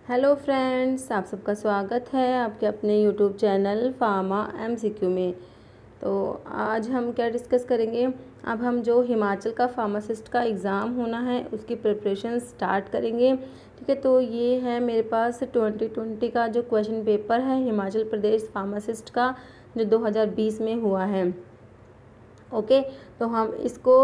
Hello friends, आप सबका स्वागत है आपके अपने यूट्यूब चैनल फार्मा एमसीक्यू में। तो आज हम क्या डिस्कस करेंगे। अब हम जो हिमाचल का फार्मासिस्ट का एग्ज़ाम होना है उसकी प्रिपरेशन स्टार्ट करेंगे। ठीक है, तो ये है मेरे पास 2020 का जो क्वेश्चन पेपर है हिमाचल प्रदेश फार्मासिस्ट का, जो 2020 में हुआ है। ओके, तो हम इसको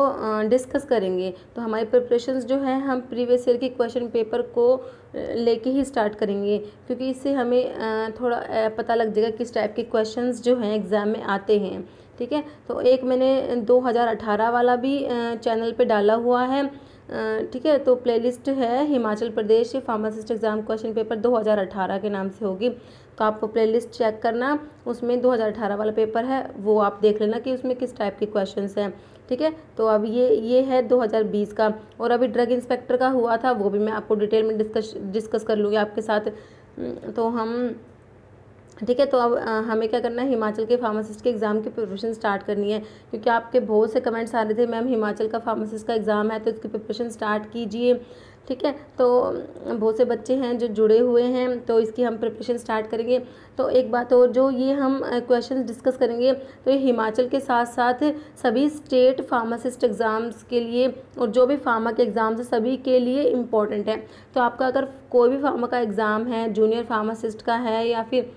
डिस्कस करेंगे। तो हमारी प्रिपरेशंस जो है हम प्रीवियस ईयर के क्वेश्चन पेपर को लेके ही स्टार्ट करेंगे, क्योंकि इससे हमें थोड़ा पता लग जाएगा किस टाइप के क्वेश्चंस जो हैं एग्ज़ाम में आते हैं। ठीक है, तो एक मैंने 2018 वाला भी चैनल पे डाला हुआ है। ठीक है, तो प्लेलिस्ट है Himachal Pradesh pharmacist exam question paper 2018 के नाम से होगी। तो आप प्लेलिस्ट चेक करना, उसमें 2018 वाला पेपर है, वो आप देख लेना कि उसमें किस टाइप के क्वेश्चंस हैं। ठीक है, तो अब ये है 2020 का। और अभी ड्रग इंस्पेक्टर का हुआ था, वो भी मैं आपको डिटेल में डिस्कस कर लूँगी आपके साथ। तो हम ठीक है, तो अब हमें क्या करना है, हिमाचल के फार्मासिस्ट के एग्ज़ाम की प्रिपरेशन स्टार्ट करनी है, क्योंकि आपके बहुत से कमेंट्स आ रहे थे मैम हिमाचल का फार्मासिस्ट का एग्ज़ाम है तो इसकी प्रिपरेशन स्टार्ट कीजिए। ठीक है, तो बहुत से बच्चे हैं जो जुड़े हुए हैं, तो इसकी हम प्रिपरेशन स्टार्ट करेंगे। तो एक बात और, जो ये हम क्वेश्चन डिस्कस करेंगे तो ये हिमाचल के साथ साथ सभी स्टेट फार्मासिस्ट एग्ज़ाम्स के लिए और जो भी फार्मा के एग्ज़ाम्स हैं सभी के लिए इम्पॉर्टेंट है। तो आपका अगर कोई भी फार्मा का एग्ज़ाम है, जूनियर फार्मासिस्ट का है या फिर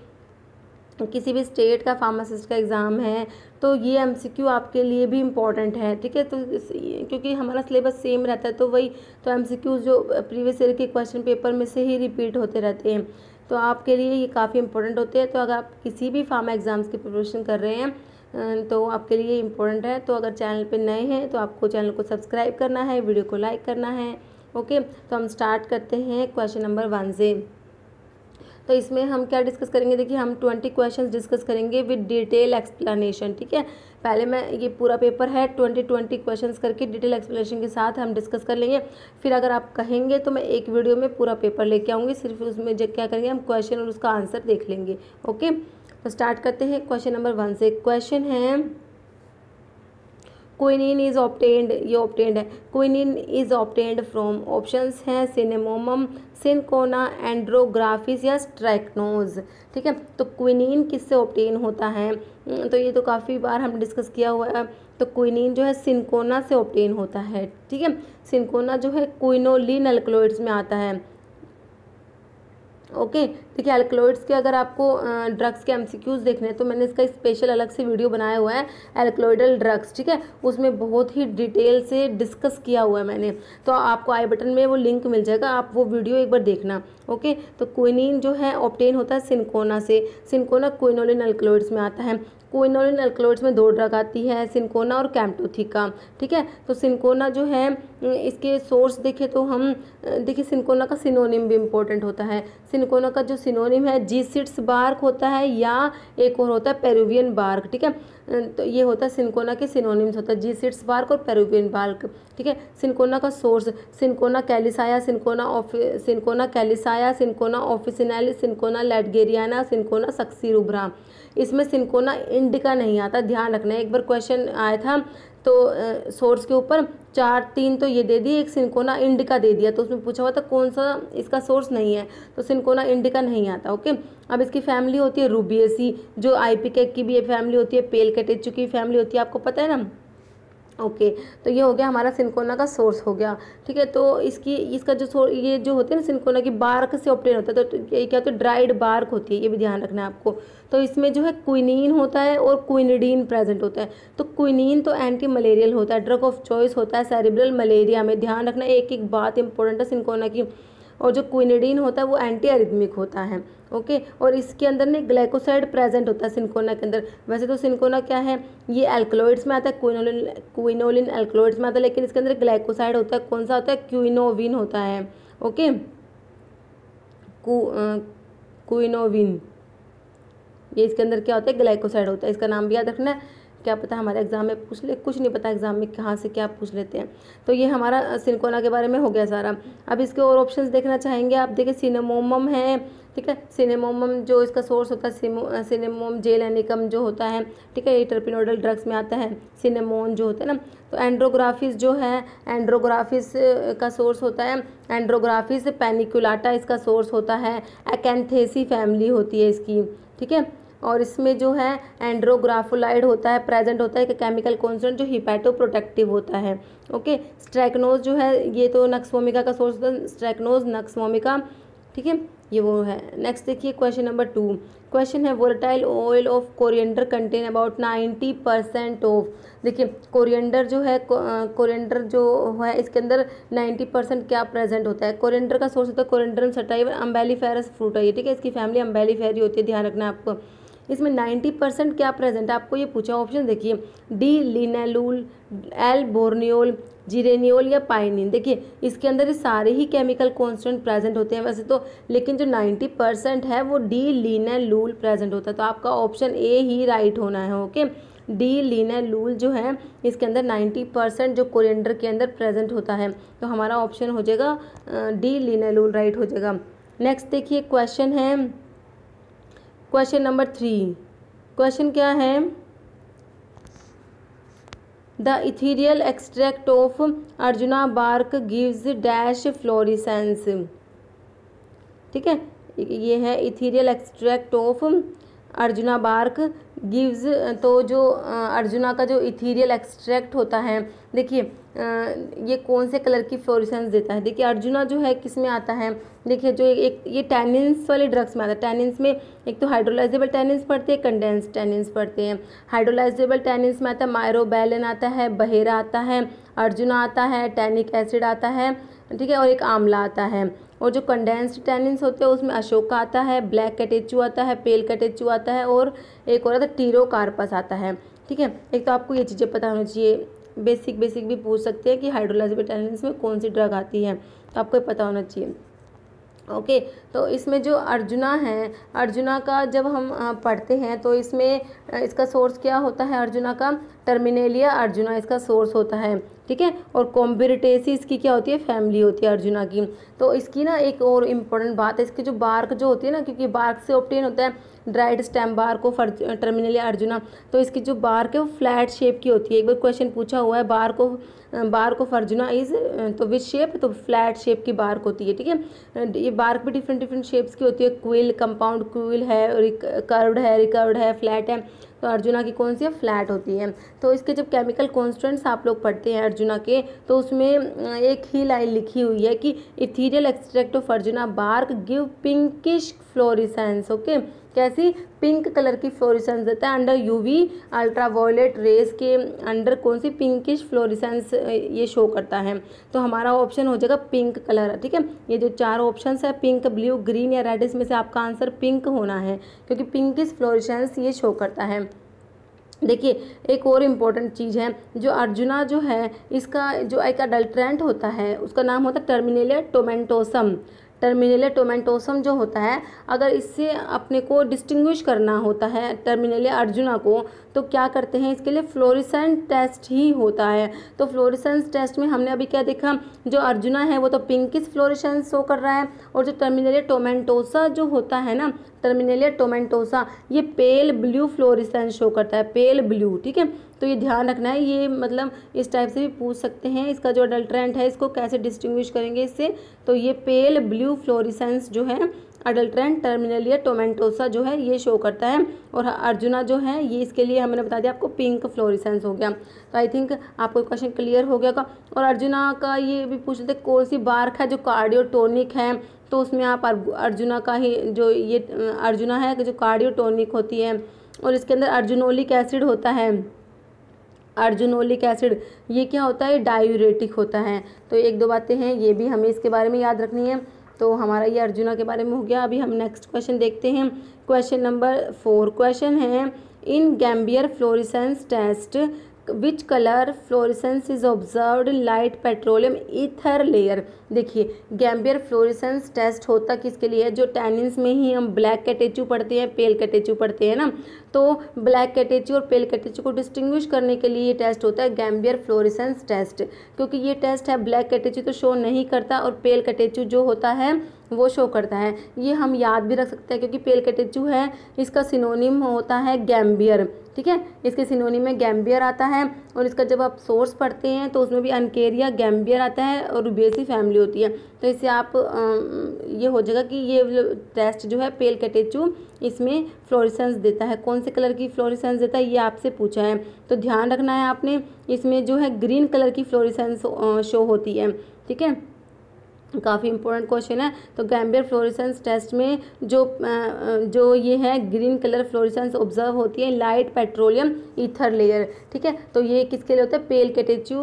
किसी भी स्टेट का फार्मासिस्ट का एग्ज़ाम है, तो ये एमसीक्यू आपके लिए भी इम्पॉर्टेंट है। ठीक है, तो क्योंकि हमारा सिलेबस सेम रहता है, तो वही तो एमसीक्यूज़ जो प्रीवियस ईयर के क्वेश्चन पेपर में से ही रिपीट होते रहते हैं, तो आपके लिए ये काफ़ी इंपॉर्टेंट होते हैं। तो अगर आप किसी भी फार्मा एग्ज़ाम्स की प्रिपरेशन कर रहे हैं तो आपके लिए इम्पोर्टेंट है। तो अगर चैनल पे नए हैं तो आपको चैनल को सब्सक्राइब करना है, वीडियो को लाइक करना है। ओके, तो हम स्टार्ट करते हैं क्वेश्चन नंबर 1 से। तो इसमें हम क्या डिस्कस करेंगे, देखिए हम 20 क्वेश्चंस डिस्कस करेंगे विद डिटेल एक्सप्लेनेशन। ठीक है, पहले मैं ये पूरा पेपर है 20 क्वेश्चंस करके डिटेल एक्सप्लेनेशन के साथ हम डिस्कस कर लेंगे। फिर अगर आप कहेंगे तो मैं एक वीडियो में पूरा पेपर लेके आऊँगी, सिर्फ उसमें जो क्या करेंगे हम क्वेश्चन और उसका आंसर देख लेंगे। ओके, तो स्टार्ट करते हैं क्वेश्चन नंबर 1 से। क्वेश्चन है क्विनिन इज ऑब्टेन्ड, ये ऑब्टेन्ड है। Quinine is obtained from, options हैं सिनेमोमम, सिनकोना, एंड्रोग्राफिस या स्ट्राइक्नोज। ठीक है, तो क्विनिन किससे ऑब्टेन होता है, तो ये तो काफ़ी बार हम डिस्कस किया हुआ है। तो क्विनिन जो है सिनकोना से ऑब्टेन होता है। ठीक है, सिनकोना जो है क्विनोलिन अल्कलॉइड्स में आता है। ओके, देखिए एल्कलॉइड्स के अगर आपको ड्रग्स के एमसीक्यूज़ देखने हैं तो मैंने इसका स्पेशल अलग से वीडियो बनाया हुआ है, एल्कलॉइडल ड्रग्स। ठीक है, उसमें बहुत ही डिटेल से डिस्कस किया हुआ है मैंने, तो आपको आई बटन में वो लिंक मिल जाएगा, आप वो वीडियो एक बार देखना। ओके, तो क्विनिन जो है ऑब्टेन होता है सिनकोना से। सिनकोना क्विनोलिन अल्कलॉइड्स में आता है। क्विनोलिन अल्कलॉइड्स में 2 ड्रग आती है, सिनकोना और कैम्टोथिका। ठीक है, तो सिनकोना जो है इसके सोर्स देखें तो हम देखिए सिनकोना का सिनोनिम भी इम्पोर्टेंट होता है। सिनकोना का जो सिनोनिम है जीसिट्स बार्क होता है या एक और होता है पेरुवियन बार्क। ठीक है, तो ये होता है सिनकोना के सिनोनिम्स होता है जीसिट्स बार्क और पेरुवियन बार्क। ठीक है, सिनकोना का source cinchona calisaya, cinchona calisaya, cinchona officinalis, cinchona ledgeriana, cinchona succirubra. इसमें सिनकोना इंडिका नहीं आता, ध्यान रखना है। एक बार क्वेश्चन आया था तो सोर्स के ऊपर 4-3 तो ये दे दिए, एक सिनकोना इंडिका दे दिया, तो उसमें पूछा हुआ था कौन सा इसका सोर्स नहीं है, तो सिनकोना इंडिका नहीं आता। ओके, अब इसकी फैमिली होती है रूबिएसी, जो आईपीकेक की भी ये फैमिली होती है, पेलकटेचु की फैमिली होती है, आपको पता है ना। ओके, तो ये हो गया हमारा सिनकोना का सोर्स हो गया। ठीक है, तो इसका जो ये जो होते हैं ना सिनकोना की बार्क से ऑब्टेन होता है, तो ये क्या होता है ड्राइड बार्क होती है, ये भी ध्यान रखना है आपको। तो इसमें जो है क्विनीन होता है और क्विनिडीन प्रेजेंट होता है। तो क्विनीन तो एंटी मलेरियल होता है, ड्रग ऑफ चॉइस होता है सेरिब्रल मलेरिया में, ध्यान रखना एक एक बात इंपॉर्टेंट है सिनकोना की। और जो क्विनिडीन होता है वो एंटी अरिथमिक होता है। ओके, और इसके अंदर ना ग्लाइकोसाइड प्रेजेंट होता है सिनकोना के अंदर। वैसे तो सिनकोना क्या है, ये एल्कलॉइड्स में आता है, क्विनोलिन एल्कलॉइड्स में आता है, लेकिन इसके अंदर ग्लाइकोसाइड होता है। कौन सा होता है, क्विनोविन होता है। ओके, क्विनोविन, ये इसके अंदर क्या होता है, ग्लाइकोसाइड होता है। इसका नाम भी याद रखना है, क्या पता हमारे एग्जाम में पूछ ले, कुछ नहीं पता एग्जाम में कहाँ से क्या पूछ लेते हैं। तो ये हमारा सिनकोना के बारे में हो गया सारा। अब इसके और ऑप्शंस देखना चाहेंगे आप, देखिए सिनेमोमम है, ठीक है। सिनेमोमम जो इसका सोर्स होता है, सिनेमोम जेल एनिकम जो होता है, ठीक है, ये टर्पिनोइडल ड्रग्स में आता है, सिनेमोन जो होता है ना। तो एंड्रोग्राफिस जो है, एंड्रोग्राफिस का सोर्स होता है, एंड्रोग्राफिस पैनिकुलाटा इसका सोर्स होता है, एकैंथेसी फैमिली होती है इसकी, ठीक है। और इसमें जो है एंड्रोग्राफोलाइड होता है, प्रेजेंट होता है कि केमिकल कॉन्स्टेंट जो हिपैटोप्रोटेक्टिव होता है, ओके। स्ट्रैकनोज जो है ये तो नक्स वोमिका का सोर्स होता है, स्ट्रैकनोज नक्स वोमिका, ठीक है, ये वो है। नेक्स्ट देखिए क्वेश्चन नंबर 2, क्वेश्चन है volatile oil of coriander contain about 90% of. देखिए कोरिएंडर जो है, कोरिएंडर जो है इसके अंदर 90% क्या प्रेजेंट होता है। कोरिएंडर का सोर्स होता है कोरिएंडरम सटाइवा, अम्बेलिफेरस फ्रूट है ये, ठीक है, इसकी फैमिली अम्बेलिफेरी होती है, ध्यान रखना है आपको। इसमें 90% क्या प्रेजेंट है, आपको ये पूछा। ऑप्शन देखिए, डी लिनेलूल, एल बोर्नियोल, जिरेनियोल या पाइनिन। देखिए इसके अंदर ये सारे ही केमिकल कॉन्स्टेंट प्रेजेंट होते हैं वैसे तो, लेकिन जो 90% है वो डी लिनेलूल प्रेजेंट होता है। तो आपका ऑप्शन ए ही राइट होना है, ओके। डी लिनेलूल जो है इसके अंदर 90% जो कोरिएंडर के अंदर प्रेजेंट होता है, तो हमारा ऑप्शन हो जाएगा डी लिनेलूल राइट हो जाएगा। नेक्स्ट देखिए क्वेश्चन है क्वेश्चन नंबर 3। क्वेश्चन क्या है, the ethereal extract of arjuna bark gives dash fluorescence, ठीक है, ये है ethereal extract of arjuna bark gives. तो जो अर्जुना का जो इथीरियल एक्सट्रैक्ट होता है, देखिए ये कौन से कलर की फ्लोरिसेंस देता है। देखिए अर्जुना जो है किस में आता है, देखिए जो एक ये टैनिन्स वाले ड्रग्स में आता है। टैनिन्स में एक तो हाइड्रोलाइजेबल टैनिन्स पढ़ते हैं, कंडेंस टैनिन्स पढ़ते हैं। हाइड्रोलाइजेबल टैनिन्स में आता है मायरोबैलिन आता है, बहेरा आता है, अर्जुना आता है, टैनिक एसिड आता है, ठीक है, और एक आंवला आता है। और जो कंडेंस्ड टैनिन्स होते हैं उसमें अशोका आता है, ब्लैक कैटेचू आता है, पेल कैटेचू आता है, और एक और आता है टीरोकार्पस आता है, ठीक है। एक तो आपको ये चीज़ें पता होनी चाहिए, बेसिक भी पूछ सकते हैं कि हाइड्रोलाइजेबल टैनिन्स में कौन सी ड्रग आती है, तो आपको पता होना चाहिए, ओके। तो इसमें जो अर्जुना है, अर्जुना का जब हम पढ़ते हैं तो इसमें इसका सोर्स क्या होता है, अर्जुना का टर्मिनेलिया अर्जुना इसका सोर्स होता है, ठीक है। और कॉम्बिरिटेसी इसकी क्या होती है, फैमिली होती है अर्जुना की। तो इसकी ना एक और इम्पोर्टेंट बात है, इसकी जो बार्क जो होती है ना, क्योंकि बार्क से ऑब्टेन होता है dried stem bark of Terminalia arjuna, तो इसकी जो बार्क है वो फ्लैट शेप की होती है। एक बार क्वेश्चन पूछा हुआ है बार्क ऑफ अर्जुना इज, तो विच शेप, तो फ्लैट शेप की बार्क होती है, ठीक है। ये बार्क भी डिफरेंट शेप्स की होती है, क्विल, कंपाउंड क्विल है, कर्व्ड है, रिकर्व्ड है, फ्लैट है। तो अर्जुना की कौन सी है, फ्लैट होती है। तो इसके जब केमिकल कॉन्स्टेंट्स आप लोग पढ़ते हैं अर्जुना के, तो उसमें एक ही लाइन लिखी हुई है कि ethereal extract of arjuna bark give pinkish fluorescence, okay. कैसी, पिंक कलर की फ्लोरिसेंस देता है अंडर यूवी अल्ट्रावायलेट रेज के अंडर, कौन सी, पिंकिश फ्लोरिसेंस ये शो करता है। तो हमारा ऑप्शन हो जाएगा पिंक कलर, ठीक है। ये जो 4 ऑप्शंस है, पिंक, ब्लू, ग्रीन या रेड, इसमें से आपका आंसर पिंक होना है, क्योंकि पिंकिश फ्लोरिसेंस ये शो करता है। देखिए एक और इम्पॉर्टेंट चीज़ है, जो अर्जुना जो है इसका जो एक अडल्ट्रेंट होता है उसका नाम होता है टर्मिनेलिया टोमेंटोसम। टर्मिनेलिया टोमेंटोसम जो होता है, अगर इससे अपने को डिस्टिंग्विश करना होता है टर्मिनेलिया अर्जुना को, तो क्या करते हैं, इसके लिए फ्लोरिसेंट टेस्ट ही होता है। तो फ्लोरिसेंस टेस्ट में हमने अभी क्या देखा, जो अर्जुना है वो तो पिंकिश फ्लोरिसेंस शो कर रहा है, और जो टर्मिनेलिया टोमेंटोसा जो होता है ना, टर्मिनेलिया टोमेंटोसा, ये पेल ब्लू फ्लोरिसेंस शो करता है, पेल ब्लू, ठीक है। तो ये ध्यान रखना है, ये मतलब इस टाइप से भी पूछ सकते हैं, इसका जो अडल्ट्रेंट है इसको कैसे डिस्टिंग्विश करेंगे इससे। तो ये पेल ब्लू फ्लोरिसेंस जो है अडल्ट्रेंट टर्मिनेलिया टोमेंटोसा जो है ये शो करता है, और अर्जुना जो है ये इसके लिए हमने बता दिया आपको पिंक फ्लोरिसेंस हो गया। तो आई थिंक आपको क्वेश्चन क्लियर हो गया होगा। और अर्जुना का ये भी पूछ लेते कौन सी बार्क है जो कार्डियोटोनिक है, तो उसमें आप अर्जुना का ही जो ये अर्जुना है जो कार्डियोटोनिक होती है, और इसके अंदर अर्जुनोलिक एसिड होता है। अर्जुनोलिक एसिड ये क्या होता है, डायूरेटिक होता है। तो 1-2 बातें हैं ये भी हमें इसके बारे में याद रखनी है। तो हमारा ये अर्जुना के बारे में हो गया। अभी हम नेक्स्ट क्वेश्चन देखते हैं, क्वेश्चन नंबर 4। क्वेश्चन है, in gambier fluorescence test which colour fluorescence is observed in light petroleum ether layer. देखिए गैम्बियर फ्लोरिसेंस टेस्ट होता किसके लिए, जो टैनिन्स में ही हम ब्लैक कैटेचू पढ़ते हैं, पेल कैटेचू पढ़ते हैं ना, तो ब्लैक कैटेचू और पेल कैटेचू को डिस्टिंग्विश करने के लिए ये टेस्ट होता है गैम्बियर फ्लोरिसेंस टेस्ट। क्योंकि ये टेस्ट है ब्लैक कैटेचू तो शो नहीं करता, और पेल कैटेचू जो होता है वो शो करता है। ये हम याद भी रख सकते हैं क्योंकि पेल कैटेचू है, इसका सिनोनिम होता है गैम्बियर, ठीक है, इसके सिनोनिम में गैम्बियर आता है। और इसका जब आप सोर्स पढ़ते हैं तो उसमें भी अनकेरिया गैम्बियर आता है और रुबेसी फैमिली होती है। तो इससे आप ये हो जाएगा कि ये टेस्ट जो है पेल कैटेचू इसमें फ्लोरेसेंस देता है। कौन से कलर की फ्लोरेसेंस देता है ये आपसे पूछा है, तो ध्यान रखना है आपने, इसमें जो है ग्रीन कलर की फ्लोरेसेंस शो होती है, ठीक है, काफ़ी इंपॉर्टेंट क्वेश्चन है। तो गैम्बियर फ्लोरेसेंस टेस्ट में जो ये है ग्रीन कलर फ्लोरेसेंस ऑब्जर्व होती है लाइट पेट्रोलियम ईथर लेयर, ठीक है। तो ये किसके लिए होता है, पेल कैटेचू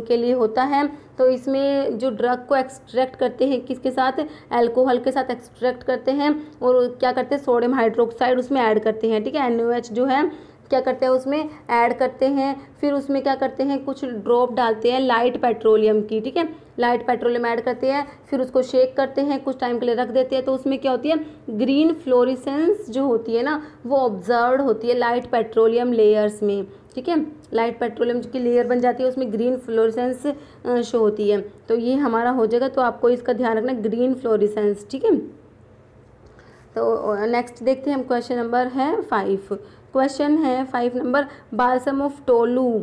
के लिए होता है। तो इसमें जो ड्रग को एक्सट्रैक्ट करते हैं किसके साथ, अल्कोहल के साथ एक्सट्रैक्ट करते हैं और क्या करते हैं, सोडियम हाइड्रोक्साइड उसमें ऐड करते हैं, ठीक है, NaOH जो है क्या करते हैं उसमें ऐड करते हैं। फिर उसमें क्या करते हैं, कुछ ड्रॉप डालते हैं लाइट पेट्रोलियम की, ठीक है, लाइट पेट्रोलियम ऐड करते हैं, फिर उसको शेक करते हैं, कुछ टाइम के लिए रख देते हैं। तो उसमें क्या होती है, ग्रीन फ्लोरेसेंस जो होती है ना वो ऑब्जर्व होती है लाइट पेट्रोलियम लेयर्स में, ठीक है, लाइट पेट्रोलियम की लेयर बन जाती है, उसमें ग्रीन फ्लोरेसेंस शो होती है। तो ये हमारा हो जाएगा, तो आपको इसका ध्यान रखना, ग्रीन फ्लोरेसेंस, ठीक है। तो नेक्स्ट देखते हैं हम, क्वेश्चन नंबर है 5। क्वेश्चन है 5 number, balsam of Tolu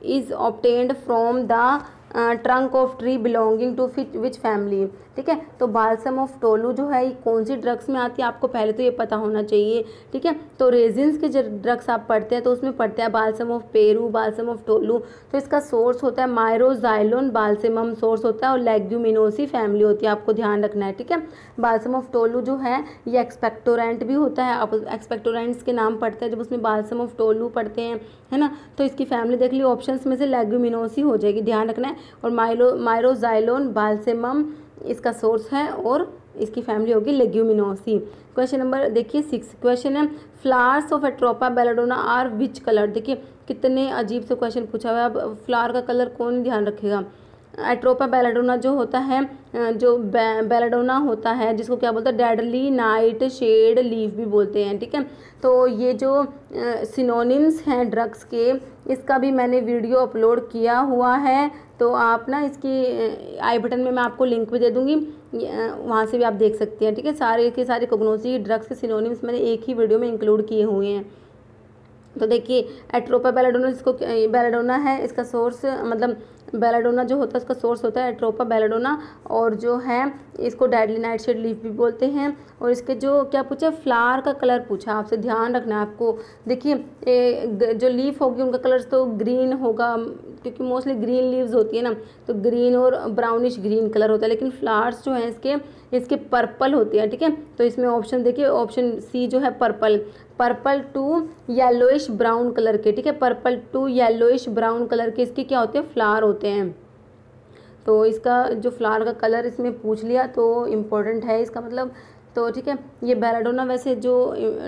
is obtained from the trunk of tree belonging to which family, ठीक है। तो बाल्सम ऑफ टोलू जो है ये कौन सी ड्रग्स में आती है, आपको पहले तो ये पता होना चाहिए, ठीक है। तो रेजिन्स के जो ड्रग्स आप पढ़ते हैं तो उसमें पढ़ते हैं balsam of Peru, balsam of tolu. तो इसका सोर्स होता है माइरोजाइलोन बाल्समम सोर्स होता है और लेग्यूमिनोसी फैमिली होती है, आपको ध्यान रखना है, ठीक है। बाल्सम ऑफ टोलू जो है ये एक्सपेक्टोरेंट भी होता है, आप एक्सपेक्टोरेंट्स के नाम पढ़ते हैं जब उसमें बाल्सम ऑफ टोलू पढ़ते हैं, है ना। तो इसकी फैमिली देख ली, ऑप्शंस में से लेग्यूमिनोसी हो जाएगी, ध्यान रखना है। और माइरोजाइलोन बाल्समम इसका सोर्स है और इसकी फैमिली होगी लेग्यूमिनोसी। क्वेश्चन नंबर देखिए 6, क्वेश्चन है flowers of Atropa belladonna are which colour. देखिए कितने अजीब से क्वेश्चन पूछा हुआ है। अब फ्लावर का कलर कौन ध्यान रखेगा। एट्रोपा बेलाडोना जो होता है, जो बेलाडोना होता है जिसको क्या बोलते हैं, डेडली नाइट शेड लीफ भी बोलते हैं, ठीक है। तो ये जो सिनोनिम्स हैं ड्रग्स के, इसका भी मैंने वीडियो अपलोड किया हुआ है, तो आप ना इसकी आई बटन में मैं आपको लिंक भी दे दूँगी, वहाँ से भी आप देख सकते हैं, ठीक है। सारे के सारे कोग्नोसी ड्रग्स के सिनोनिम्स मैंने एक ही वीडियो में इंक्लूड किए हुए हैं। तो देखिए एट्रोपा बेलाडोना, जिसको बेलाडोना है इसका सोर्स, मतलब बेलाडोना जो होता है उसका सोर्स होता है एट्रोपा बेलाडोना, और जो है इसको डेडली नाइट शेड लीफ भी बोलते हैं। और इसके जो क्या पूछा, फ्लावर का कलर पूछा आपसे, ध्यान रखना है आपको। देखिए जो लीफ होगी उनका कलर तो ग्रीन होगा क्योंकि मोस्टली ग्रीन लीव्स होती है ना, तो ग्रीन और ब्राउनिश ग्रीन कलर होता है, लेकिन फ्लावर्स जो हैं इसके पर्पल होती है, ठीक है। तो इसमें ऑप्शन देखिए, ऑप्शन सी जो है purple to yellowish brown colour के, ठीक है, purple to yellowish brown colour के इसके क्या होते हैं, फ्लावर होते हैं। तो इसका जो फ्लावर का कलर इसमें पूछ लिया तो इम्पोर्टेंट है इसका मतलब, तो ठीक है। ये बेलाडोना वैसे जो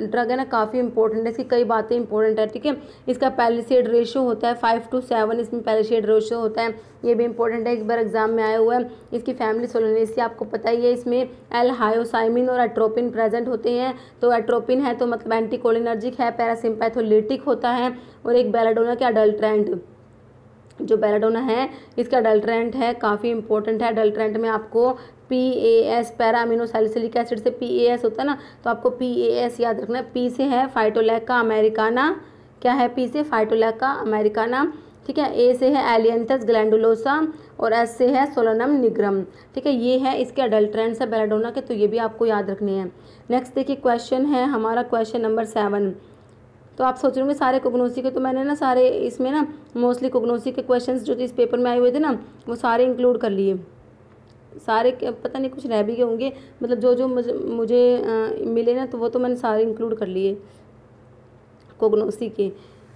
ड्रग है ना काफ़ी इंपॉर्टेंट है, इसकी कई बातें इंपॉर्टेंट है, ठीक है। इसका पैलिसेड रेशो होता है 5:7, इसमें पैलिसेड रेशो होता है, ये भी इंपॉर्टेंट है, एक बार एग्जाम में आया हुआ है। इसकी फैमिली सोलेनेसी आपको पता ही है, इसमें एल हायोसाइमिन और एट्रोपिन प्रेजेंट होते हैं। तो एट्रोपिन है तो मतलब एंटीकोलिनर्जिक है, पैरासिम्पैथोलिटिक होता है, और एक बेलाडोना के अडल्ट्रेंट, जो बेलाडोना है इसका अडल्ट्रेंट है, काफ़ी इंपॉर्टेंट है। अडल्ट्रेंट में आपको PAS para amino salicylic acid से PAS होता है ना, तो आपको PAS याद रखना है। P से है फाइटोलैका अमेरिकाना, क्या है P से, फाइटोलैका अमेरिकाना, ठीक है। A से है एलियंथस ग्लैंडुलोसा और S से है सोलोनम निग्रम, ठीक है। ये है इसके अडल्ट्रेंट्स है बेलाडोना के, तो ये भी आपको याद रखने हैं। नेक्स्ट देखिए क्वेश्चन है हमारा क्वेश्चन नंबर 7। तो आप सोच रहे होंगे सारे कोग्नोसी के, तो मैंने ना सारे इसमें ना मोस्टली कोग्नोसी के क्वेश्चंस जो इस पेपर में आए हुए थे ना वो सारे इंक्लूड कर लिए, सारे पता नहीं कुछ रह भी गए होंगे, मतलब जो जो मुझे मिले ना तो वो तो मैंने सारे इंक्लूड कर लिए कोग्नोसी के।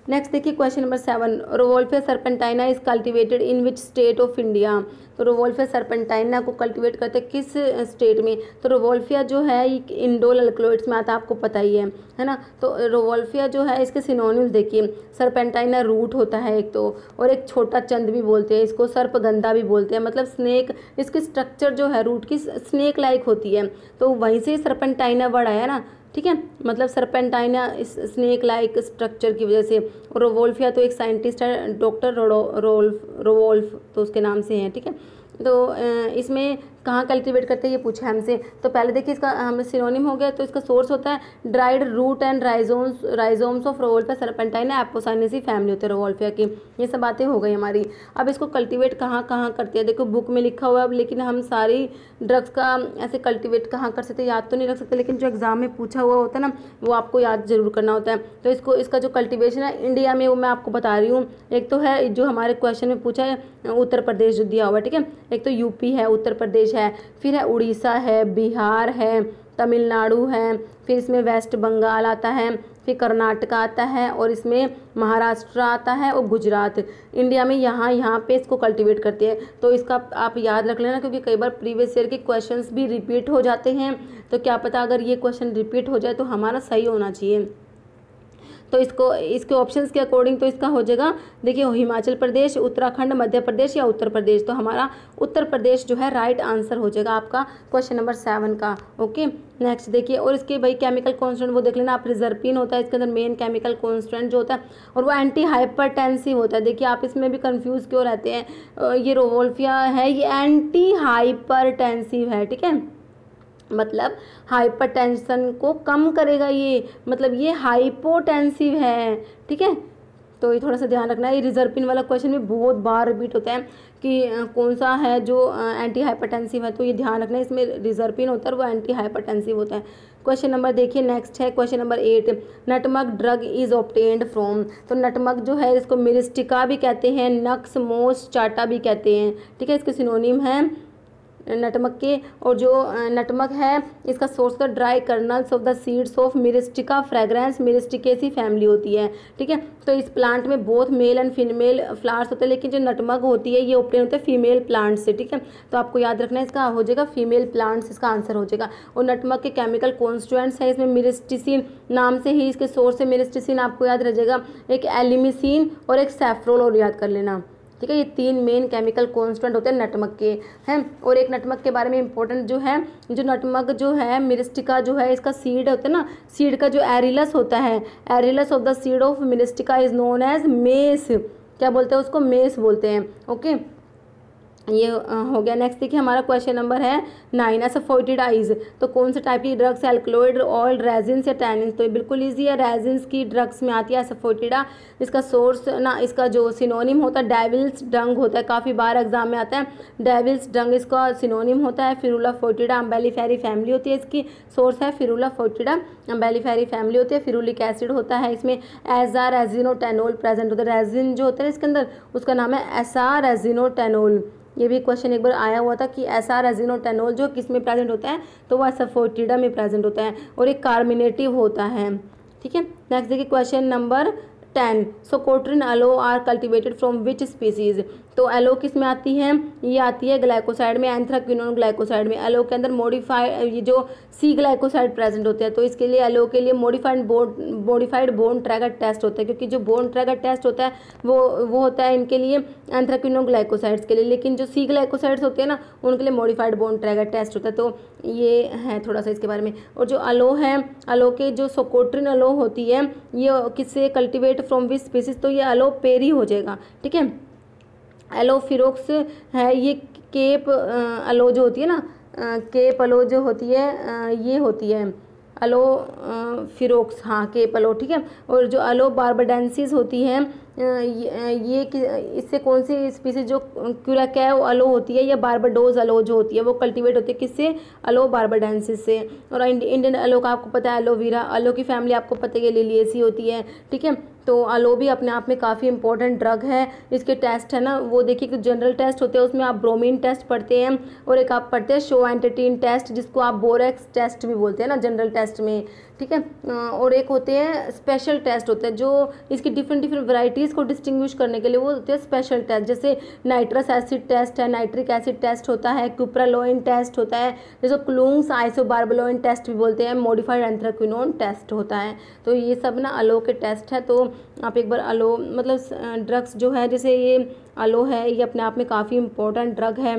नेक्स्ट देखिए question number 7, rauvolfia सर्पेंटाइना is cultivated in which state of India. तो रोवोल्फिया सर्पेंटाइना को कल्टिवेट करते हैं किस स्टेट में। तो रोवोल्फिया जो है ये इंडोल अल्कलॉइड्स में आता है, आपको पता ही है ना। तो रोवोल्फिया जो है इसके सिनोनिम्स देखिए, सर्पेंटाइना रूट होता है एक तो, और एक छोटा चंद भी बोलते हैं इसको, सर्पगंधा भी बोलते हैं, मतलब स्नेक, इसकी स्ट्रक्चर जो है रूट की स्नेक लाइक होती है, तो वहीं से सर्पेंटाइना वर्ड आया ना, ठीक है, मतलब सर्पेंटाइना इस स्नेक लाइक स्ट्रक्चर की वजह से। और रोवोल्फिया तो एक साइंटिस्ट है डॉक्टर रोवोल्फ, तो उसके नाम से हैं, ठीक है। तो इसमें कहाँ कल्टीवेट करते हैं ये पूछा है हमसे। तो पहले देखिए इसका हमें सिनोनिम हो गया, तो इसका सोर्स होता है dried root and rhizomes of Rauwolfia serpentine Apocynaceae family होते हैं रोवोल्फिया की। ये सब बातें हो गई हमारी। अब इसको कल्टीवेट कहाँ कहाँ करते हैं, देखो बुक में लिखा हुआ है, लेकिन हम सारी ड्रग्स का ऐसे कल्टीवेट कहाँ कर सकते, याद तो नहीं रख सकते, लेकिन जो एग्जाम में पूछा हुआ होता है ना वो आपको याद जरूर करना होता है। तो इसका जो कल्टीवेशन है इंडिया में वो मैं आपको बता रही हूँ। एक तो है जो हमारे क्वेश्चन में पूछा है उत्तर प्रदेश जो दिया हुआ है, ठीक है, एक तो यूपी है, उत्तर प्रदेश है, फिर है उड़ीसा है, बिहार है, तमिलनाडु है, फिर इसमें वेस्ट बंगाल आता है, फिर कर्नाटक आता है, और इसमें महाराष्ट्र आता है, और गुजरात। इंडिया में यहाँ पे इसको कल्टीवेट करते हैं। तो इसका आप याद रख लेना, क्योंकि कई बार प्रीवियस ईयर के क्वेश्चंस भी रिपीट हो जाते हैं। तो क्या पता अगर ये क्वेश्चन रिपीट हो जाए तो हमारा सही होना चाहिए। तो इसके ऑप्शंस के अकॉर्डिंग तो इसका हो जाएगा, देखिए हिमाचल प्रदेश, उत्तराखंड, मध्य प्रदेश या उत्तर प्रदेश। तो हमारा उत्तर प्रदेश जो है राइट आंसर हो जाएगा आपका क्वेश्चन नंबर 7 का। ओके, नेक्स्ट देखिए, और इसके भाई केमिकल कॉन्स्टेंट वो देख लेना आप, रिजर्पिन होता है इसके अंदर मेन केमिकल कॉन्स्टेंट जो होता है, और वो एंटी हाइपरटेंसिव होता है। देखिए आप इसमें भी कंफ्यूज क्यों रहते हैं, ये रोवोल्फिया है ये एंटी हाइपरटेंसिव है, ठीक है, मतलब हाइपरटेंशन को कम करेगा ये, मतलब ये हाइपोटेंसिव है, ठीक है। तो ये थोड़ा सा ध्यान रखना है। ये रिजर्पिन वाला क्वेश्चन में बहुत बार रिपीट होता है कि कौन सा है जो एंटी हाइपरटेंसिव है, तो ये ध्यान रखना है, इसमें रिजर्पिन होता है और वो एंटी हाइपरटेंसिव होता है। क्वेश्चन नंबर देखिए नेक्स्ट है question number 8, नटमग drug is obtained from. तो नटमग जो है इसको मिरिस्टिका भी कहते हैं, नक्स मोस चाटा भी कहते हैं, ठीक है, इसके सिनोनिम है नटमग के। और जो नटमग है इसका सोर्स का dry colonel's of the seeds of Myristica fragrans Myristicaceae family होती है, ठीक है। तो इस प्लांट में both male and female flowers होते हैं, लेकिन जो नटमग होती है ये ओपन होते हैं फीमेल प्लांट से, ठीक है। तो आपको याद रखना है इसका हो जाएगा फीमेल प्लांट्स, इसका आंसर हो जाएगा। और नटमग के केमिकल कॉन्स्टिट्यूएंट्स है इसमें मिरिस्टिसिन, नाम से ही इसके सोर्स है मिरिस्टिसिन, आपको याद रह जाएगा, एक एलिमिसिन और एक सैफ्रोल, और याद कर लेना, ठीक है। ये 3 मेन केमिकल कॉन्स्टेंट होते हैं नटमग के हैं। और एक नटमग के बारे में इंपॉर्टेंट जो है, जो नटमग जो है मिरिस्टिका जो है इसका सीड होता है ना, सीड का जो एरिलस होता है, arillus of the seed of myristica is known as mace, क्या बोलते हैं उसको, मेस बोलते हैं। ओके, ये हो गया। नेक्स्ट देखिए हमारा क्वेश्चन नंबर है 9, एसफोटिडाइज। तो कौन से टाइप की ड्रग्स, एल्कलॉइड, ऑयल, रेजिन्स या टैनिन्स। तो ये बिल्कुल ईजी है, रेजिन्स की ड्रग्स में आती है एसफोटिडा। इसका सोर्स ना, इसका जो सिनोनिम होता है डेविल्स डंग होता है, काफ़ी बार एग्जाम में आता है, डेविल्स डंग इसका सिनोनिम होता है। फिरूला फोर्टिडा अम्बेलिफेरी फैमिली होती है, इसकी सोर्स है फिरूला फोर्टिडा अम्बेलिफेरी फैमिली होती है। फिरूलिक एसिड होता है इसमें, एजारेजिनोटेनोल प्रेजेंट होता है, रेजिन जो होता है इसके अंदर उसका नाम है एसारेजिनोटेनोल। ये भी क्वेश्चन एक बार आया हुआ था कि एसारेजिनोटेनोल जो किस में प्रेजेंट होता है, तो वह एसफोटिडा में प्रेजेंट होता है, और एक कार्मिनेटिव होता है, ठीक है। नेक्स्ट देखिए question number 10, socotrine aloe are cultivated from which species. तो एलो किस में आती है, ये आती है ग्लाइकोसाइड में, एंथ्राक्विनोन ग्लाइकोसाइड में। एलो के अंदर मॉडिफाइड ये जो सी ग्लाइकोसाइड प्रेजेंट होते हैं, तो इसके लिए एलो के लिए मॉडिफाइड बोन ट्रैगर टेस्ट होता है, क्योंकि जो बोन ट्रैगर टेस्ट होता है वो होता है इनके लिए एंथ्राक्विनोन ग्लाइकोसाइड्स के लिए, लेकिन जो सी ग्लाइकोसाइड्स होते हैं ना उनके लिए मॉडिफाइड बोन ट्रैगर टेस्ट होता है। तो ये है थोड़ा सा इसके बारे में। और जो अलो है, अलो के जो सोकोट्रिन अलो होती है ये किससे कल्टिवेट फ्रॉम विच स्पीसीज, तो ये अलो पेरी हो जाएगा, ठीक है। एलोफिरोक्स है ये केप अलो जो होती है ना, केप अलो जो होती है ये होती है अलो फिरोक्स, हाँ केप अलो, ठीक है। और जो अलो बार्बाडेंसिस होती है ये इससे कौन सी स्पीसीज जो क्यूराकैव अलो होती है या बारबाडोज अलो जो होती है वो कल्टीवेट होती है किससे, अलो बारबाडेंसिस से। और इंडियन अलो का आपको पता है एलोवेरा, अलो की फैमिली आपको पता है लिलिएसी होती है, ठीक है। तो अलो भी अपने आप में काफ़ी इंपॉर्टेंट ड्रग है। इसके टेस्ट है ना वो देखिए कि जनरल टेस्ट होते हैं उसमें आप ब्रोमीन टेस्ट पढ़ते हैं, और एक आप पढ़ते हैं शो एंटिटीन टेस्ट जिसको आप बोरेक्स टेस्ट भी बोलते हैं ना जनरल टेस्ट में, ठीक है। और एक होते हैं स्पेशल टेस्ट होते हैं जो इसकी डिफरेंट वैरायटीज़ को डिस्टिंग्विश करने के लिए, वो होते हैं स्पेशल टेस्ट, जैसे नाइट्रस एसिड टेस्ट है, नाइट्रिक एसिड टेस्ट होता है, क्यूप्रालोइन टेस्ट होता है, जैसे क्लूंग्स आइसोबार्बलोइन टेस्ट भी बोलते हैं, मॉडिफाइड एंथ्राक्विनोन टेस्ट होता है। तो ये सब ना अलो के टेस्ट है। तो आप एक बार अलो मतलब ड्रग्स जो है जैसे ये अलो है ये अपने आप में काफ़ी इंपॉर्टेंट ड्रग है।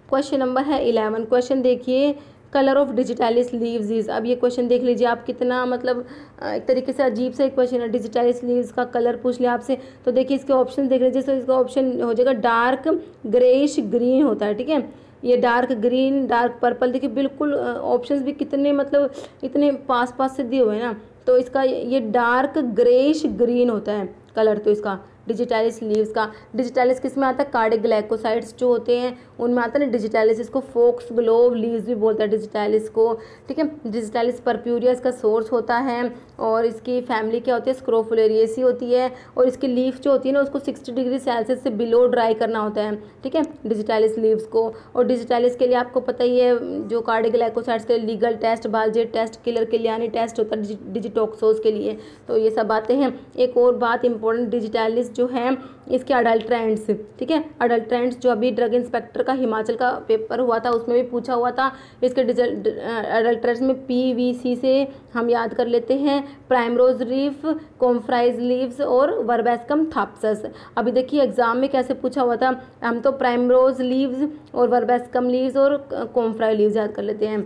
क्वेश्चन नंबर है 11, क्वेश्चन देखिए colour of digitalis leaves is. अब ये क्वेश्चन देख लीजिए आप कितना मतलब एक तरीके से अजीब सा एक क्वेश्चन है, डिजिटालिस लीव्स का कलर पूछ लिया आपसे। तो देखिए इसके ऑप्शन देख लीजिए, तो इसका ऑप्शन हो जाएगा डार्क ग्रेइश ग्रीन होता है, ठीक है, ये डार्क ग्रीन, डार्क पर्पल, देखिए बिल्कुल ऑप्शंस भी कितने मतलब इतने पास पास से दिए हुए हैं ना। तो इसका ये डार्क ग्रेइश ग्रीन होता है कलर। तो इसका डिजिटैलिस लीव्स का, डिजिटैलिस किस में आता है, कार्डियोग्लाइकोसाइड्स जो होते हैं उनमें आता है ना डिजिटैलिस। इसको फोक्स ग्लोव लीव्स भी बोलता है डिजिटैलिस को, ठीक है। डिजिटैलिस पर्प्यूरिया इसका सोर्स होता है और इसकी फैमिली क्या होती है, स्क्रोफुलेरिएसी होती है। और इसकी लीफ जो होती है ना उसको 60 डिग्री सेल्सियस से बिलो ड्राई करना होता है, ठीक है, डिजिटैलिस लीव्स को। और डिजिटैलिस के लिए आपको पता ही है जो कार्डियोग्लाइकोसाइड्स के लिए legal test, Baljet test, Keller Kiliani test होता है डिजिटॉक्सोज के लिए। तो ये सब बातें हैं। एक और बात इंपॉर्टेंट, डिजिटैलिस जो है इसके अडल्ट्रेंट्स, ठीक है, अडल्ट्रेंट्स जो अभी ड्रग इंस्पेक्टर का हिमाचल का पेपर हुआ था उसमें भी पूछा हुआ था। इसके अडल्ट्रेंट्स में PVC से हम याद कर लेते हैं, प्राइमरोज लीफ, कॉम्फ्राइज लीव्स और वर्बेस्कम थाप्सस। अभी देखिए एग्जाम में कैसे पूछा हुआ था, हम तो प्राइमरोज लीव्स और वर्बेस्कम लीव्स और कॉम्फ्राई लीव्स याद कर लेते हैं।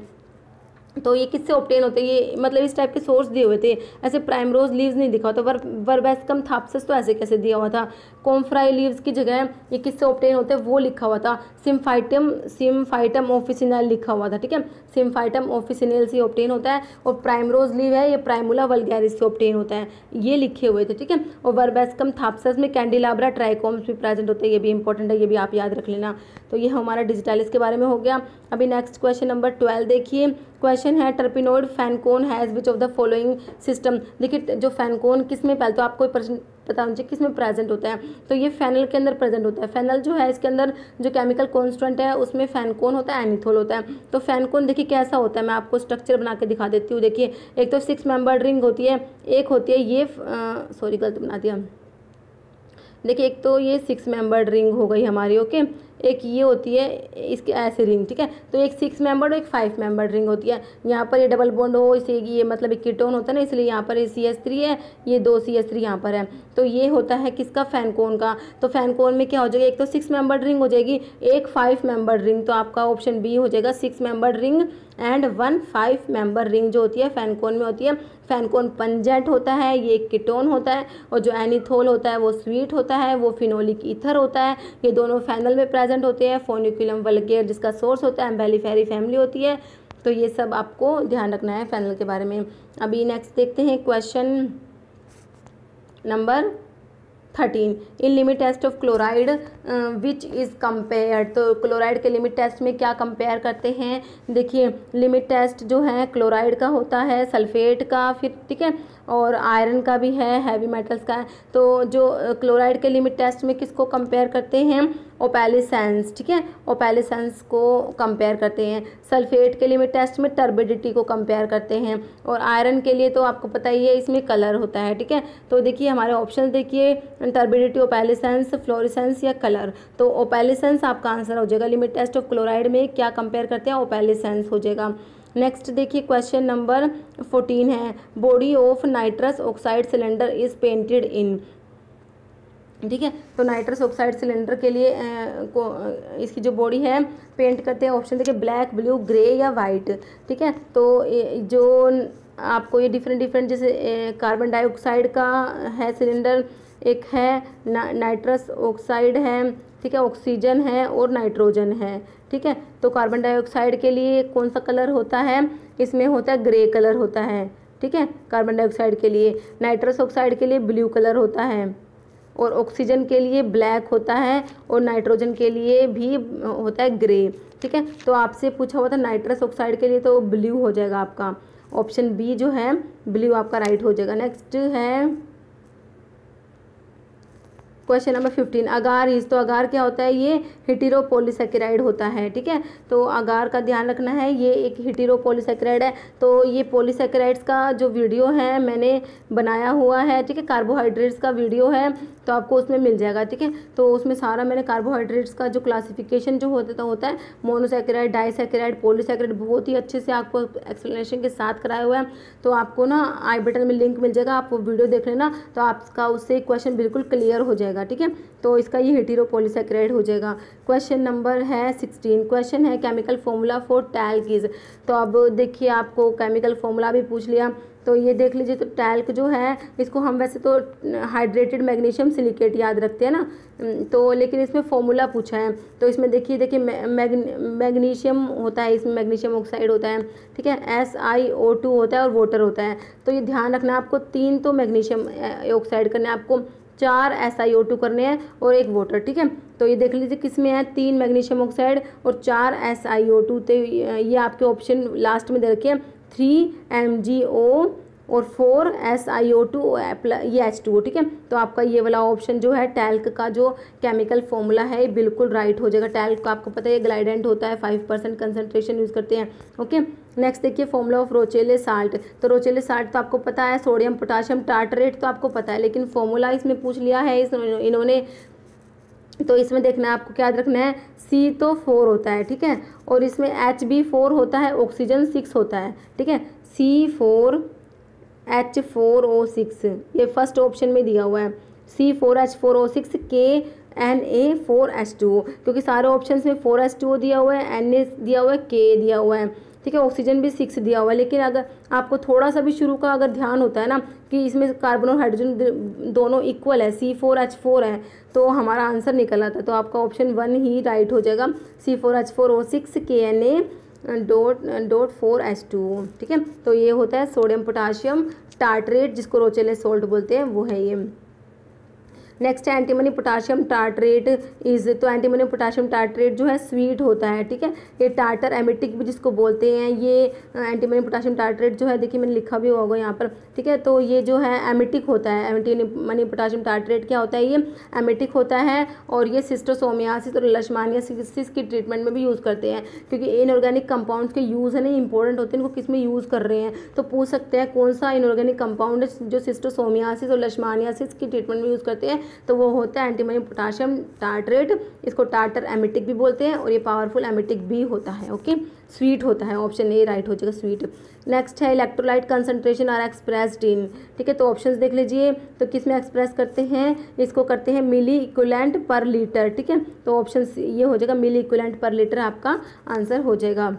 तो ये किससे ऑब्टेन होते हैं, ये मतलब इस टाइप के सोर्स दिए हुए थे, ऐसे प्राइमरोज लीव्स नहीं दिखा हुआ था। वर्बेस्कम थाप्सस तो ऐसे कैसे दिया हुआ था। कॉम्फ्राई लीव्स की जगह ये किससे ऑब्टेन होते हैं वो लिखा हुआ था, सिम्फाइटम ऑफिसिनल लिखा हुआ था, ठीक है, सिम्फाइटम ऑफिसिनल से ऑब्टेन होता है। और प्राइमरोज लीव है ये प्राइमुला वल्गैरिस से ऑब्टेन होता है, ये लिखे हुए थे, ठीक है। और वर्बेस्कम थाप्सस में कैंडिलाब्रा ट्राइकोम्स भी प्रेजेंट होते हैं, ये भी इंपॉर्टेंट है, ये भी आप याद रख लेना। तो ये हमारा डिजिटैलिस के बारे में हो गया। अभी नेक्स्ट क्वेश्चन नंबर 12 देखिए। क्वेश्चन है terpenoid fenchone has which of the following system. देखिए जो फैनकोन किस में, पहले तो आपको प्रश्न पता होना चाहिए किस में प्रेजेंट होता है। तो ये फेनल के अंदर प्रेजेंट होता है। फेनल जो है इसके अंदर जो केमिकल कॉन्स्टेंट है उसमें फैनकोन होता है, एनिथोल होता है। तो फैनकोन देखिए कैसा होता है, मैं आपको स्ट्रक्चर बना के दिखा देती हूँ। देखिए एक तो 6 मेंबर्ड रिंग होती है, एक होती है ये सॉरी गलत बना दिया। देखिए एक तो ये 6 मेंबर्ड रिंग हो गई हमारी, ओके। एक ये होती है इसकी ऐसे रिंग, ठीक है। तो एक 6 मेंबर्ड और एक 5 मेंबर्ड रिंग होती है। यहाँ पर ये डबल बॉन्ड हो, इसे ये मतलब एक कीटोन होता है ना, इसलिए यहाँ पर ये CH3 है, ये 2 CH3 यहाँ पर है। तो ये होता है किसका, फैनकोन का। तो फैनकोन में क्या हो जाएगा, एक तो 6 मेंबर्ड रिंग हो जाएगी, एक 5 मेंबर्ड रिंग। तो आपका ऑप्शन बी हो जाएगा, 6 membered ring and 1 5 member ring जो होती है फैनकोन में होती है। फैनकोन पंजेंट होता है, ये एक कीटोन होता है। और जो एनिथोल होता है वो स्वीट होता है, वो फिनोलिक ईथर होता है। ये दोनों फेनल में प्रेजेंट होते हैं। फोनिकुलम वल्गेर जिसका सोर्स होता है एम्बेलिफेरी फैमिली होती है। तो ये सब आपको ध्यान रखना है फेनल के बारे में। अभी नेक्स्ट देखते हैं question number 13। In limit test of chloride which is compare. तो क्लोराइड के लिमिट टेस्ट में क्या कंपेयर करते हैं, देखिए लिमिट टेस्ट जो है क्लोराइड का होता है, सल्फेट का, फिर ठीक है, और आयरन का भी है, हैवी मेटल्स का है। तो जो क्लोराइड के लिमिट टेस्ट में किसको कंपेयर करते हैं, ओपैलिसेंस, ठीक है, ओपैलिसेंस को कंपेयर करते हैं। सल्फेट के लिमिट टेस्ट में टर्बिडिटी को कंपेयर करते हैं। और आयरन के लिए तो आपको पता ही है इसमें कलर होता है, ठीक है। तो देखिए हमारे ऑप्शन देखिए, टर्बिडिटी, ओपैलिसेंस, फ्लोरेसेंस या कलर। तो ओपैलिसेंस आपका आंसर हो जाएगा। लिमिट टेस्ट ऑफ क्लोराइड में क्या कंपेयर करते हैं, ओपैलिसेंस हो जाएगा। नेक्स्ट देखिए क्वेश्चन नंबर 14 है, body of nitrous oxide cylinder is painted in, ठीक है। तो नाइट्रस ऑक्साइड सिलेंडर के लिए इसकी जो बॉडी है पेंट करते हैं, ऑप्शन देखिए ब्लैक, ब्लू, ग्रे या वाइट, ठीक है। तो जो आपको ये डिफरेंट जैसे कार्बन डाइऑक्साइड का है सिलेंडर, एक है नाइट्रस ऑक्साइड है, ठीक है, ऑक्सीजन है और नाइट्रोजन है, ठीक है। तो कार्बन डाइऑक्साइड के लिए कौन सा कलर होता है, इसमें होता है ग्रे कलर होता है, ठीक है, कार्बन डाइऑक्साइड के लिए। नाइट्रस ऑक्साइड के लिए ब्लू कलर होता है और ऑक्सीजन के लिए ब्लैक होता है और नाइट्रोजन के लिए भी होता है ग्रे, ठीक है। तो आपसे पूछा हुआ था नाइट्रस ऑक्साइड के लिए तो ब्लू हो जाएगा आपका, ऑप्शन बी जो है ब्लू आपका राइट हो जाएगा। नेक्स्ट है क्वेश्चन नंबर 15, अगार इज। तो अगार क्या होता है, ये हेटेरोपॉलीसैकेराइड होता है, ठीक है। तो अगार का ध्यान रखना है, ये एक हेटेरोपॉलीसैकेराइड है। तो ये पॉलीसैकेराइड्स का जो वीडियो है मैंने बनाया हुआ है, ठीक है, कार्बोहाइड्रेट्स का वीडियो है, तो आपको उसमें मिल जाएगा, ठीक है। तो उसमें सारा मैंने कार्बोहाइड्रेट्स का जो क्लासिफिकेशन जो होता है मोनोसैकेराइड, डाइसैकेराइड, पॉलीसैकेराइड, बहुत ही अच्छे से आपको एक्सप्लेनेशन के साथ कराया हुआ है। तो आपको ना आई बटन में लिंक मिल जाएगा, आप वो वीडियो देख लेना, तो आपका उससे क्वेश्चन बिल्कुल क्लियर हो जाएगा, ठीक है। तो इसका ये हेटेरोपॉलीसैकेराइड हो जाएगा। क्वेश्चन नंबर है 16, क्वेश्चन है chemical formula for talc is. तो अब देखिए आपको केमिकल फॉर्मूला भी पूछ लिया, तो ये देख लीजिए। तो टैल्क जो है इसको हम वैसे तो हाइड्रेटेड मैग्नीशियम सिलिकेट याद रखते हैं ना, तो लेकिन इसमें फॉर्मूला पूछा है। तो इसमें देखिए मैग्नीशियम होता है, इसमें मैग्नीशियम ऑक्साइड होता है, ठीक है, SiO2 होता है और वाटर होता है। तो ये ध्यान रखना आपको, 3 तो मैग्नीशियम ऑक्साइड करने हैं आपको, 4 SiO2 करने हैं और 1 वाटर, ठीक है। तो ये देख लीजिए किस में है, 3 मैग्नीशियम ऑक्साइड और 4 SiO2। तो ये आपके ऑप्शन लास्ट में दे रखे हैं, 3 MgO और 4 SiO2 ये H2O, ठीक है। तो आपका ये वाला ऑप्शन जो है टैल्क का जो केमिकल फॉर्मूला है बिल्कुल राइट हो जाएगा। टैल्क का आपको पता है ग्लाइडेंट होता है, 5% कंसनट्रेशन यूज़ करते हैं, ओके। नेक्स्ट देखिए फॉर्मूला ऑफ रोचेले साल्ट। तो रोचेले साल्ट तो आपको पता है, सोडियम पोटाशियम टार्टरेट तो आपको पता है, लेकिन फॉर्मूला इसमें पूछ लिया है इन्होंने। तो इसमें देखना है आपको, क्या याद रखना है, C तो 4 होता है, ठीक है, और इसमें Hb4 होता है, ऑक्सीजन 6 होता है, ठीक है, C4H4O6 ये फर्स्ट ऑप्शन में दिया हुआ है, C4H4O6 KNA4H2O, क्योंकि सारे ऑप्शन में 4H2O दिया हुआ है, Na दिया हुआ है, K दिया हुआ है, ठीक है, ऑक्सीजन भी 6 दिया हुआ है। लेकिन अगर आपको थोड़ा सा भी शुरू का अगर ध्यान होता है ना कि इसमें कार्बन और हाइड्रोजन दोनों इक्वल है, C4H4 है, तो हमारा आंसर निकल आता है। तो आपका ऑप्शन 1 ही राइट हो जाएगा, C4H4O6 KNA.4H2O, ठीक है। तो ये होता है सोडियम पोटाशियम टार्टरेट, जिसको रोचेले सोल्ट बोलते हैं, वो है ये। नेक्स्ट है एंटीमनी पोटाशियम टार्टरेट इज, तो एंटीमनी पोटाशियम टार्टरेट जो है स्वीट होता है, ठीक है। ये टार्टर एमिटिक भी जिसको बोलते हैं, ये एंटीमनी पोटाशियम टार्टरेट जो है, देखिए मैंने लिखा भी होगा यहाँ पर, ठीक है। तो ये जो है एमिटिक होता है, एंटीमनी पोटाशियम टार्टरेट क्या होता है, ये एमिटिक होता है, और ये सिस्टोसोमियासिस और लशमानियासिस की ट्रीटमेंट में भी यूज़ करते हैं, क्योंकि इनऑर्गेनिक कंपाउंड्स के यूज़ है ना इंपॉर्टेंट होते हैं, इनको किस में यूज़ कर रहे हैं। तो पूछ सकते हैं कौन सा इनऑर्गेनिक कंपाउंड है जो सिस्टोसोमियासिस और लशमानियासिस की ट्रीटमेंट में यूज़ करते हैं, तो वो होता है एंटीमनी पोटाशियम टार्टरेट। इसको टार्टर एमिटिक भी बोलते हैं और ये पावरफुल एमिटिक भी होता है, ओके। स्वीट होता है, ऑप्शन ए राइट हो जाएगा, स्वीट। नेक्स्ट है electrolyte concentration are expressed in, ठीक है। तो ऑप्शंस देख लीजिए, तो किस में एक्सप्रेस करते हैं, इसको करते हैं मिली इक्विवेलेंट पर लीटर, ठीक है। तो ऑप्शन ये हो जाएगा, मिली इक्विवेलेंट पर लीटर आपका आंसर हो जाएगा।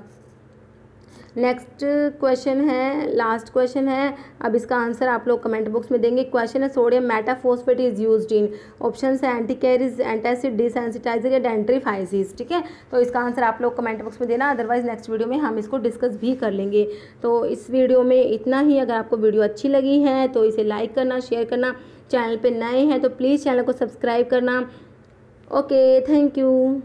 नेक्स्ट क्वेश्चन है, लास्ट क्वेश्चन है, अब इसका आंसर आप लोग कमेंट बॉक्स में देंगे। क्वेश्चन है sodium metaphosphate is used in, option है एंटी कैरिज, एंटासिड, डिसेंसिटाइजर या डेंट्रीफाइसिस, ठीक है। तो इसका आंसर आप लोग कमेंट बॉक्स में देना, अदरवाइज नेक्स्ट वीडियो में हम इसको डिस्कस भी कर लेंगे। तो इस वीडियो में इतना ही। अगर आपको वीडियो अच्छी लगी है तो इसे लाइक करना, शेयर करना, चैनल पर नए हैं तो प्लीज़ चैनल को सब्सक्राइब करना, ओके, थैंक यू।